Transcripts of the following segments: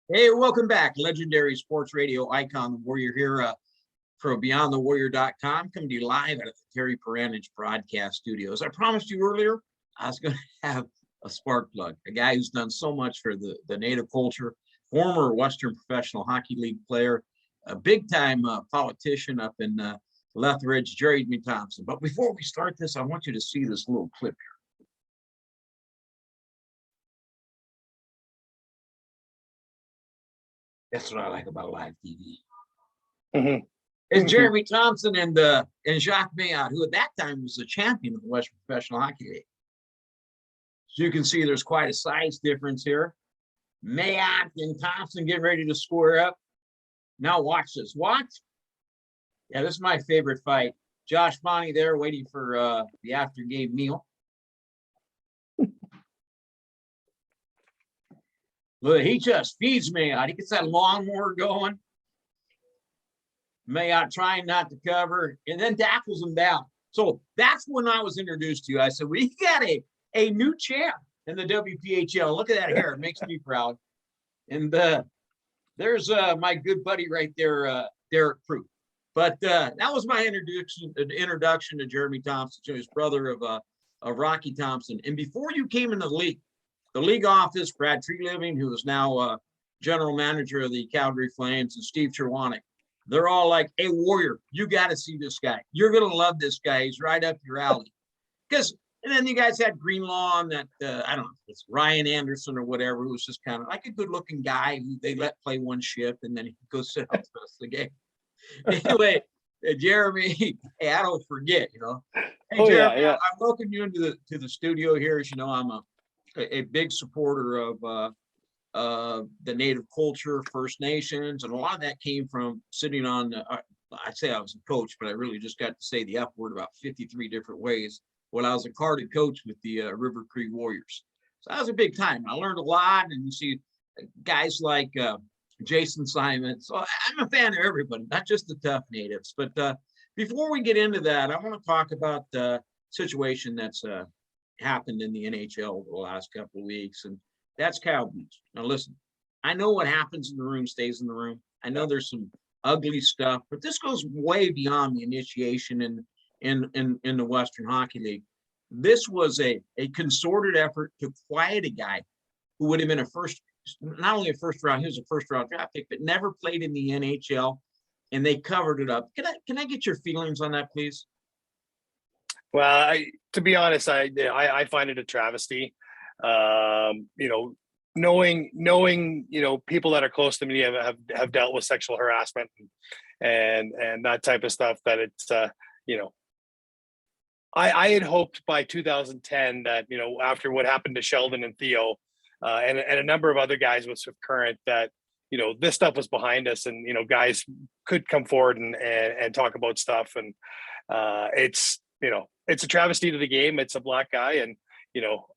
Hey, welcome back. Legendary sports radio icon, the Warrior here from BeyondTheWarrior.com, coming to you live out of the Terry Peranich broadcast studio. As I promised you earlier, I was going to have a spark plug, a guy who's done so much for the Native culture, former Western Professional Hockey League player, a big-time politician up in Lethbridge, Jeremy Thompson. But before we start this, I want you to see this little clip here. That's what I like about live TV. Mm-hmm. It's Jeremy Thompson and Jacques Mayotte, who at that time was the champion of the Western Professional Hockey League. So you can see there's quite a size difference here. Mayotte and Thompson getting ready to square up. Now watch this. Watch. Yeah, this is my favorite fight. Josh Bonney there waiting for the after-game meal. Look, he just feeds Mayotte. He gets that lawnmower going. Mayotte trying not to cover, and then tackles him down. So that's when I was introduced to you. I said, we got a new champ in the WPHL. Look at that hair. It makes me proud. And there's my good buddy right there, Derek Prue. But that was my introduction to Jeremy Thompson, to his brother of Rocky Thompson. And before you came into the league office, Brad Treliving, who is now general manager of the Calgary Flames, and Steve Cherwanick, they're all like, hey, Warrior, you got to see this guy. You're going to love this guy. He's right up your alley. And then you guys had Greenlaw and that, I don't know, it's Ryan Anderson or whatever, who was just kind of like a good-looking guy who they let play one shift, and then he could go sit out the rest of the game. Anyway, Jeremy, hey, I don't forget, you know. Hey, Jeremy, yeah. I welcome you into the studio here. As you know, I'm a big supporter of the Native culture, First Nations, and a lot of that came from sitting on, I'd say I was a coach, but I really just got to say the F word about 53 different ways when I was a carded coach with the River Cree Warriors. So that was a big time. I learned a lot, and you see guys like Jason Simon. So I'm a fan of everybody, not just the tough natives. But before we get into that, I want to talk about the situation that's happened in the NHL over the last couple of weeks, and that's Kyle Beach. Now listen, I know what happens in the room stays in the room. I know there's some ugly stuff, but this goes way beyond the initiation in the Western Hockey League. This was a concerted effort to quiet a guy who would have been not only a first round, he was a first round draft pick, but never played in the NHL, and they covered it up. Can I get your feelings on that, please? Well, to be honest, I find it a travesty. Knowing people that are close to me have dealt with sexual harassment and that type of stuff, that it's I had hoped by 2010 that after what happened to Sheldon and Theo and a number of other guys with Swift Current, that this stuff was behind us, and guys could come forward and talk about stuff. And it's a travesty to the game. It's a black guy, and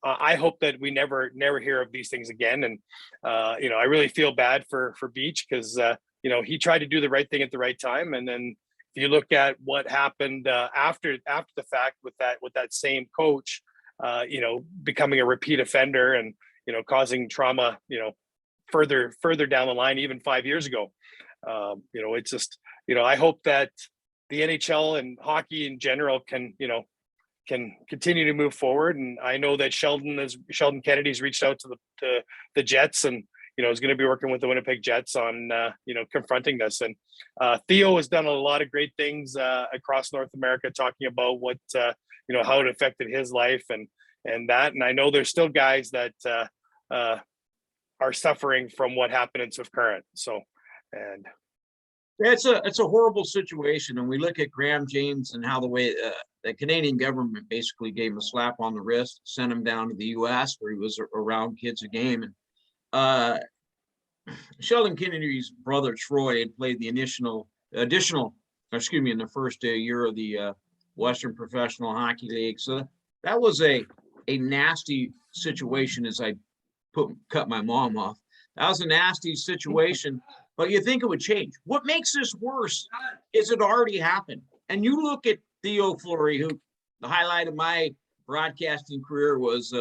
I hope that we never hear of these things again. And I really feel bad for Beach, because he tried to do the right thing at the right time, and then if you look at what happened after the fact with that same coach, becoming a repeat offender and causing trauma, further down the line, even 5 years ago. It's just, I hope that the NHL and hockey in general can continue to move forward. And I know that Sheldon Kennedy's reached out to the Jets, and is going to be working with the Winnipeg Jets on confronting this. And Theo has done a lot of great things across North America, talking about what how it affected his life and that. And I know there's still guys that are suffering from what happened in Swift Current. So, and it's a horrible situation. And we look at Graham James and how the way the Canadian government basically gave him a slap on the wrist, sent him down to the U.S. where he was around kids a game. And Sheldon Kennedy's brother Troy had played the in the first year of the Western Professional Hockey League. So that was a nasty situation. As I cut my mom off, that was a nasty situation. But you think it would change. What makes this worse is it already happened. And you look at Theo Fleury, who the highlight of my broadcasting career was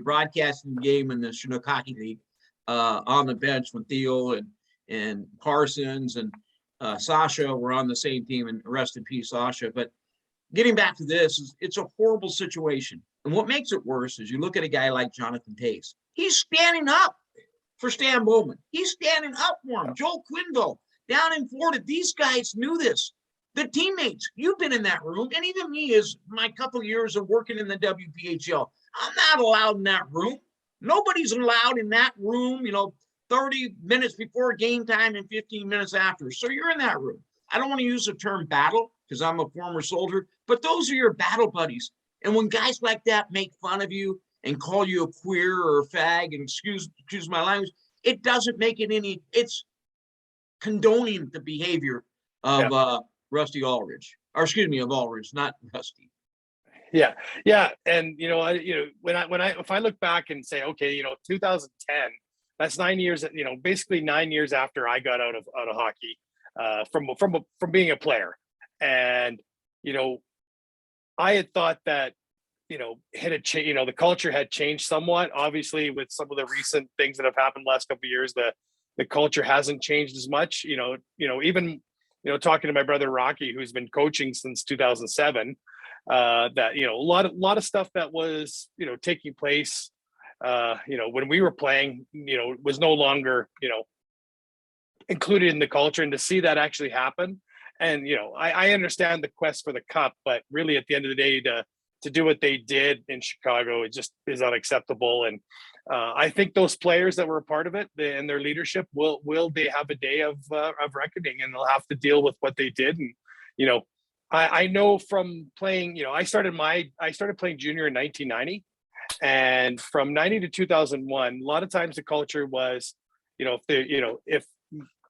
broadcasting the game in the Chinook Hockey League. on the bench when Theo and Parsons and Sasha were on the same team, and rest in peace, Sasha. But getting back to this, it's a horrible situation. And what makes it worse is you look at a guy like Jonathan Tace. He's standing up for Stan Bowman. He's standing up for him. Joel Quinville down in Florida. These guys knew this. The teammates, you've been in that room, and even me, as my couple of years of working in the WPHL, I'm not allowed in that room. Nobody's allowed in that room, 30 minutes before game time and 15 minutes after. So you're in that room. I don't want to use the term battle because I'm a former soldier, but those are your battle buddies. And when guys like that make fun of you and call you a queer or a fag, and excuse my language, it doesn't make it any, it's condoning the behavior of Rusty Aldrich, or excuse me, of Aldrich, not Rusty. Yeah. And if I look back and say, okay, 2010, that's 9 years, basically 9 years after I got out of hockey, from being a player. And, I had thought that, the culture had changed somewhat. Obviously, with some of the recent things that have happened the last couple of years, the culture hasn't changed as much. Even talking to my brother Rocky, who's been coaching since 2007, that a lot of stuff that was taking place, when we were playing, was no longer included in the culture, and to see that actually happen. And I understand the quest for the cup, but really at the end of the day, to do what they did in Chicago, it just is unacceptable. And I think those players that were a part of it and their leadership will they have a day of reckoning, and they'll have to deal with what they did. And I know from playing, I started playing junior in 1990, and from 90 to 2001, a lot of times the culture was, if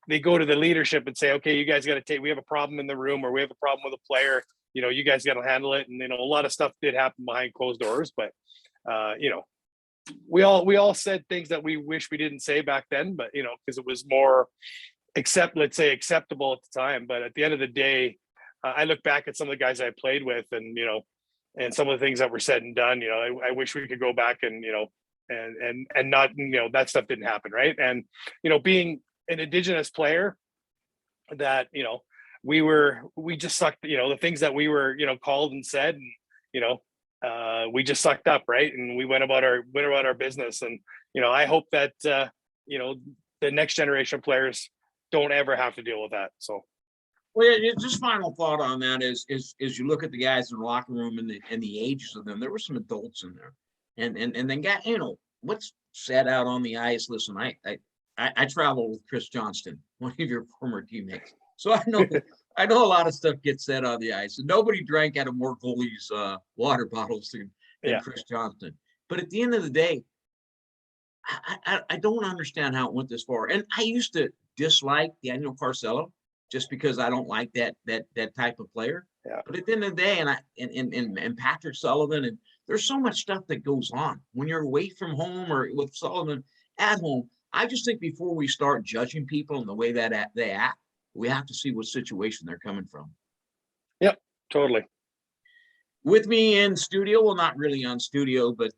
they go to the leadership and say, okay, you guys got to we have a problem in the room, or we have a problem with a player, you guys got to handle it. And, a lot of stuff did happen behind closed doors, but, we all said things that we wish we didn't say back then, but, because it was more acceptable at the time. But at the end of the day, I look back at some of the guys I played with, and, and some of the things that were said and done, I wish we could go back and, and not, that stuff didn't happen. Right. And, being an Indigenous player, that, we just sucked, the things that we were, called and said, and, we just sucked up. Right. And we went about our business. And, I hope that, the next generation of players don't ever have to deal with that. So. Well, yeah, just final thought on that is you look at the guys in the locker room and the ages of them. There were some adults in there, and then got what's said out on the ice. Listen, I travel with Chris Johnston, one of your former teammates, so I know a lot of stuff gets said on the ice, and nobody drank out of more goalies' water bottles than Chris Johnston. But at the end of the day, I don't understand how it went this far. And I used to dislike Daniel Carcelo, just because I don't like that type of player. Yeah. But at the end of the day, and Patrick Sullivan, and there's so much stuff that goes on when you're away from home or with Sullivan at home. I just think before we start judging people in the way that they act, we have to see what situation they're coming from. Yep, totally. With me in studio, well, not really on studio, but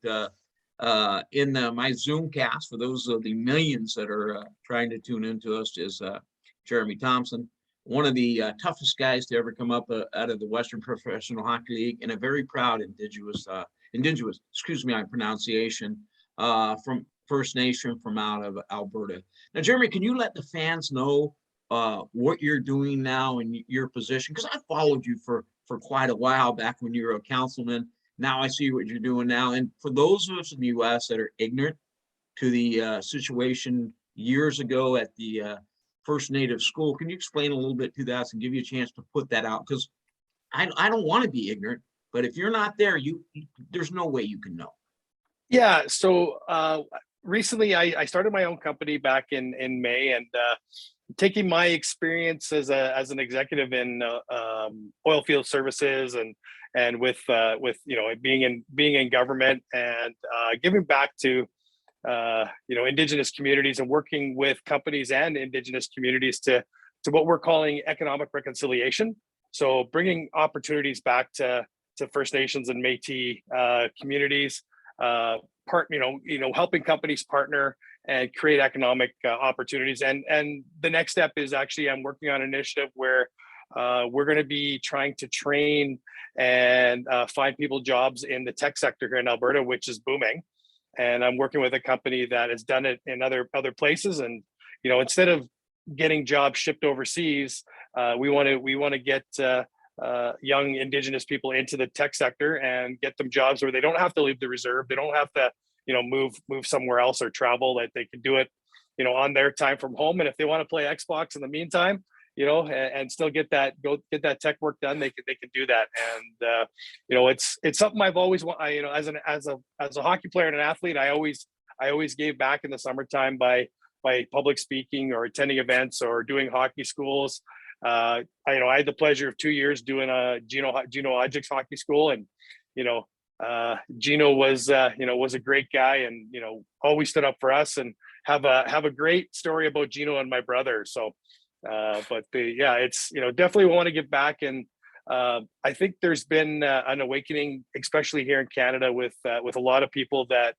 in my Zoom cast, for those of the millions that are trying to tune into us, is Jeremy Thompson, one of the toughest guys to ever come up out of the Western Professional Hockey League, and a very proud Indigenous, excuse me, on pronunciation, from First Nation from out of Alberta. Now, Jeremy, can you let the fans know what you're doing now in your position? Because I followed you for quite a while back when you were a councilman. Now I see what you're doing now. And for those of us in the U.S. that are ignorant to the situation years ago at the First Native school, can you explain a little bit to that and give you a chance to put that out? Because I don't want to be ignorant, but if you're not there, there's no way you can know. Yeah. So recently I started my own company back in May, and taking my experience as an executive in oil field services and with being in government, and giving back to Indigenous communities, and working with companies and Indigenous communities to what we're calling economic reconciliation. So bringing opportunities back to First Nations and Métis communities, helping companies partner and create economic opportunities. And the next step is actually I'm working on an initiative where we're going to be trying to train and find people jobs in the tech sector here in Alberta, which is booming. And I'm working with a company that has done it in other places. And instead of getting jobs shipped overseas, we want to get young Indigenous people into the tech sector and get them jobs where they don't have to leave the reserve. They don't have to, move somewhere else or travel. That they can do it, on their time from home. And if they want to play Xbox in the meantime, and still get that tech work done, they can do that. And it's something I've always wanted. As a hockey player and an athlete, I always gave back in the summertime by public speaking or attending events or doing hockey schools. I had the pleasure of 2 years doing a Gino Odjick's hockey school, and Gino was a great guy, and always stood up for us, and have a great story about Gino and my brother. So, it's definitely want to give back, and I think there's been an awakening, especially here in Canada, with a lot of people that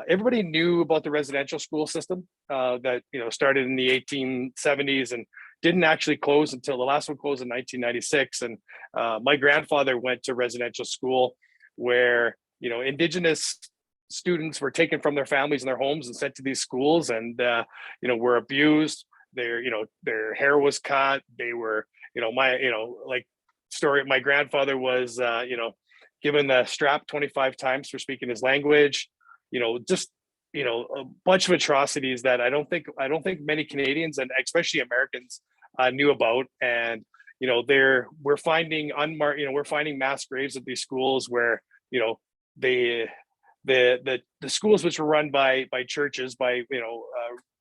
everybody knew about the residential school system that started in the 1870s and didn't actually close until the last one closed in 1996. And my grandfather went to residential school where Indigenous students were taken from their families and their homes and sent to these schools, and were abused. Their hair was cut. They were my grandfather was given the strap 25 times for speaking his language. A bunch of atrocities that I don't think many Canadians, and especially Americans, knew about. And we're finding mass graves at these schools where the schools, which were run by churches, by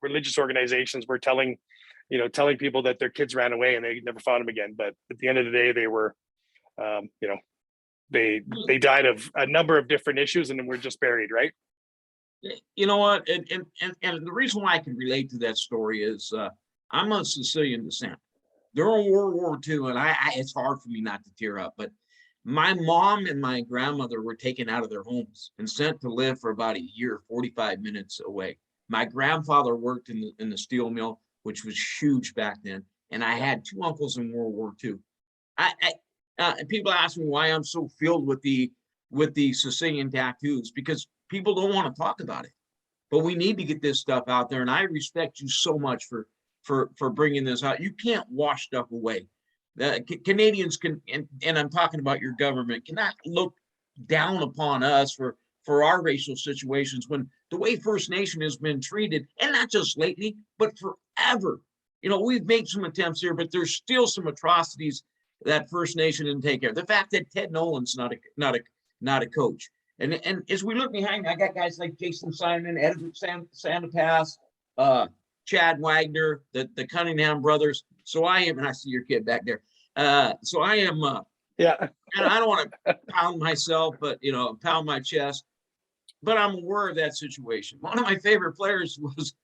religious organizations, were telling people that their kids ran away and they never found them again. But at the end of the day, they were they died of a number of different issues and were just buried, right? You know what? And the reason why I can relate to that story is I'm of Sicilian descent. During World War II, and I it's hard for me not to tear up, but my mom and my grandmother were taken out of their homes and sent to live for about a year, 45 minutes away. My grandfather worked in the steel mill, which was huge back then, and I had two uncles in World War II. People ask me why I'm so filled with the Sicilian tattoos, because people don't want to talk about it, but we need to get this stuff out there. And I respect you so much for bringing this out. You can't wash stuff away. The Canadians can, and I'm talking about your government, cannot look down upon us for our racial situations, when the way First Nation has been treated, and not just lately, but forever. We've made some attempts here, but there's still some atrocities that First Nation didn't take care of. The fact that Ted Nolan's not a coach. And as we look behind me, I got guys like Jason Simon, Edward Santapass, Chad Wagner, the Cunningham brothers. So I am, and I see your kid back there. So I am, yeah. And I don't want to pound myself, but pound my chest. But I'm aware of that situation. One of my favorite players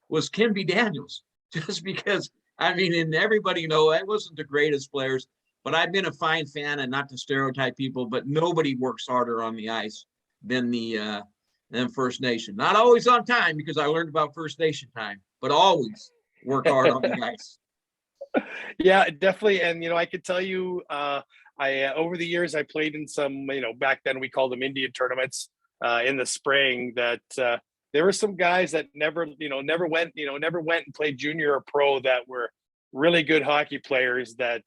was Kimby Daniels, just because and everybody I wasn't the greatest players, but I've been a fine fan, and not to stereotype people, but nobody works harder on the ice than First Nation. Not always on time, because I learned about First Nation time, but always work hard on the ice. Yeah, definitely. And I could tell you, I over the years I played in some, back then we called them Indian tournaments in the spring. That there were some guys that never went and played junior or pro, that were really good hockey players, that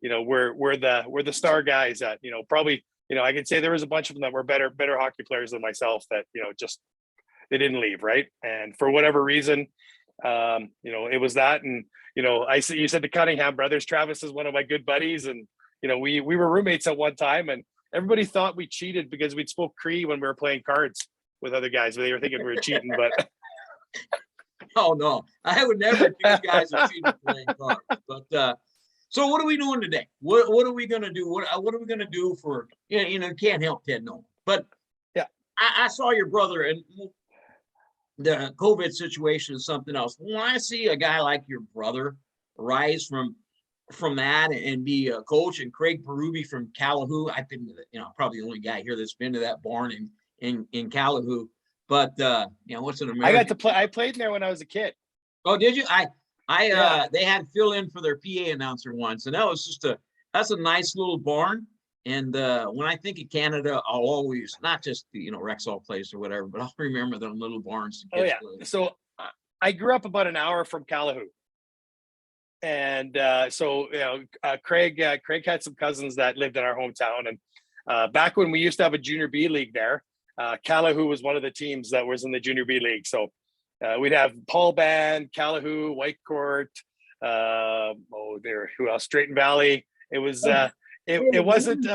were the star guys that probably. I could say there was a bunch of them that were better hockey players than myself, that, just, they didn't leave. Right. And for whatever reason, it was that. And, you said the Cunningham brothers. Travis is one of my good buddies. And, we were roommates at one time, and everybody thought we cheated because we'd spoke Cree when we were playing cards with other guys. They were thinking we were cheating, but. Oh, no, I would never accuse guys of cheating playing cards. But, so what are we doing today? What are we going to do? What are we going to do for, can't help Ted Nolan. But yeah, I saw your brother, and the COVID situation is something else. When I see a guy like your brother rise from that and be a coach, and Craig Berube from Callahoo, I've been, probably the only guy here that's been to that barn in Calahoo. But what's an American? I got to play. I played in there when I was a kid. Oh, did you? Yeah. They had Phil in for their PA announcer once, and that was that's a nice little barn. And when I think of Canada, I'll always, not just the Rexall Place or whatever, but I'll remember them little barns. Oh yeah. So I grew up about an hour from Calahoo, and Craig had some cousins that lived in our hometown, and back when we used to have a junior B league there, Calahoo was one of the teams that was in the junior B league. So we'd have Paul Band, Calahoo, Whitecourt, who else? Drayton Valley. It was it wasn't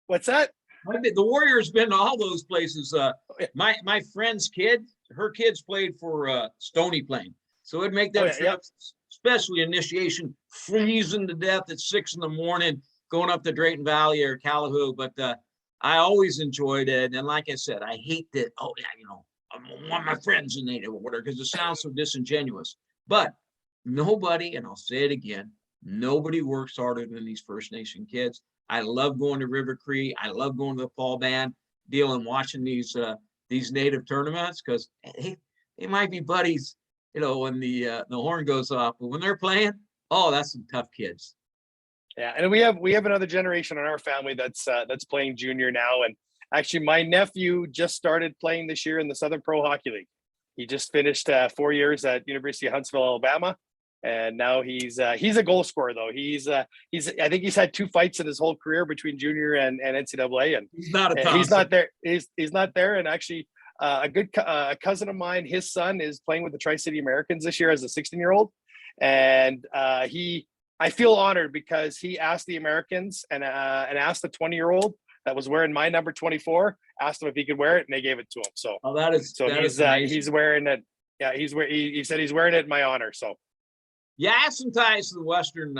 what's that? The Warriors been to all those places. My friend's kid, her kids played for Stony Plain, so it'd make that trip, especially initiation, freezing to death at 6 a.m. going up to Drayton Valley or Calahoo. But I always enjoyed it, and like I said, I hate that. Oh yeah, I'm one of my friends in Native or whatever, because it sounds so disingenuous. But nobody, and I'll say it again, nobody works harder than these First Nation kids. I love going to River Cree. I love going to the Paul Band deal and watching these Native tournaments, because they might be buddies, when the horn goes off, but when they're playing, oh, that's some tough kids. Yeah, and we have another generation in our family that's playing junior now, and actually my nephew just started playing this year in the Southern Pro Hockey League. He just finished 4 years at University of Huntsville, Alabama. And now he's a goal scorer though. I think he's had 2 fights in his whole career between junior and NCAA, and he's not a Thompson. He's not there. He's not there. And actually, a good cousin of mine, his son is playing with the Tri-City Americans this year as a 16-year-old, and I feel honored because he asked the Americans and asked the 20-year-old that was wearing my number 24, asked him if he could wear it, and they gave it to him. So he's wearing it. Yeah, he said he's wearing it in my honor. So. Yeah, I have some ties to the Western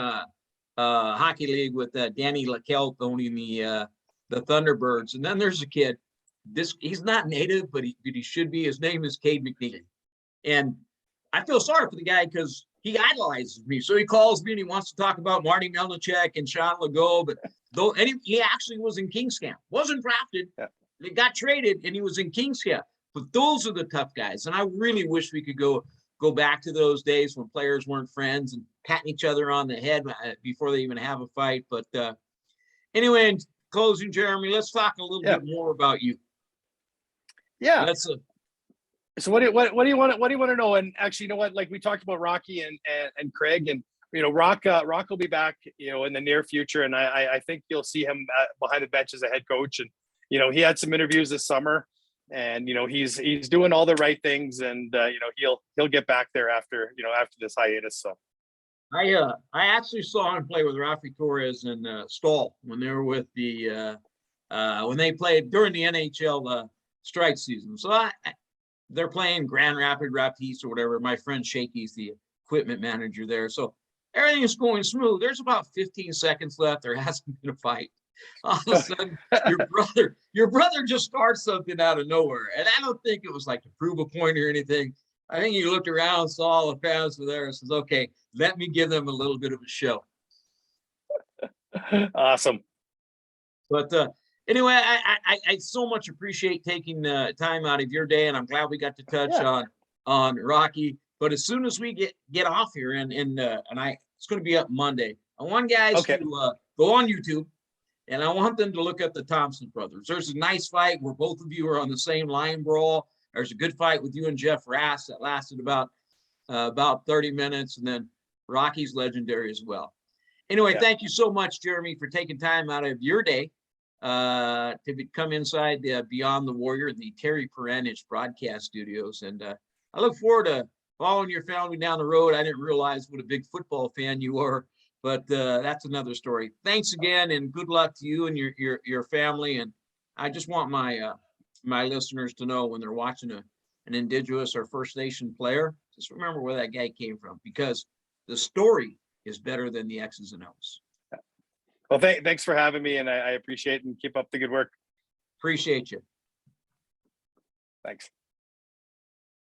Hockey League with Danny LaKelt owning the Thunderbirds. And then there's a kid. He's not Native, but he should be. His name is Cade McNeely. And I feel sorry for the guy because he idolizes me. So he calls me and he wants to talk about Marty Melnichek and Sean Legault. But he actually was in Kings Camp. Wasn't drafted. Yeah. He got traded and he was in Kings Camp. But those are the tough guys. And I really wish we could go back to those days when players weren't friends and patting each other on the head before they even have a fight. But anyway, in closing, Jeremy, let's talk a little bit more about you. Yeah. So what do you want to know? And actually, you know what? Like we talked about Rocky and Craig, and Rock will be back, in the near future, and I think you'll see him behind the bench as a head coach. And he had some interviews this summer. And he's doing all the right things, and he'll get back there after this hiatus. So I actually saw him play with Rafi Torres and Stahl when they were with the when they played during the NHL strike season. So they're playing Grand Rapids or whatever. My friend Shakey's the equipment manager there, so everything is going smooth. There's about 15 seconds left. There hasn't been a fight. All of a sudden, your brother just starts something out of nowhere. And I don't think it was like to prove a point or anything. I think he looked around, saw all the fans were there, and says, okay, let me give them a little bit of a show. Awesome. But anyway, I so much appreciate taking time out of your day, and I'm glad we got to touch on Rocky. But as soon as we get off here, and it's going to be up Monday, I want guys to go on YouTube. And I want them to look at the Thompson brothers. There's a nice fight where both of you are on the same line brawl. There's a good fight with you and Jeff Rass that lasted about 30 minutes. And then Rocky's legendary as well. Anyway, Thank you so much, Jeremy, for taking time out of your day to come inside Beyond the Warrior, the Terry Perenich broadcast studios. And I look forward to following your family down the road. I didn't realize what a big football fan you are. But that's another story. Thanks again, and good luck to you and your family. And I just want my listeners to know when they're watching an Indigenous or First Nation player, just remember where that guy came from, because the story is better than the X's and O's. Well, thanks for having me, and I appreciate it, and keep up the good work. Appreciate you. Thanks.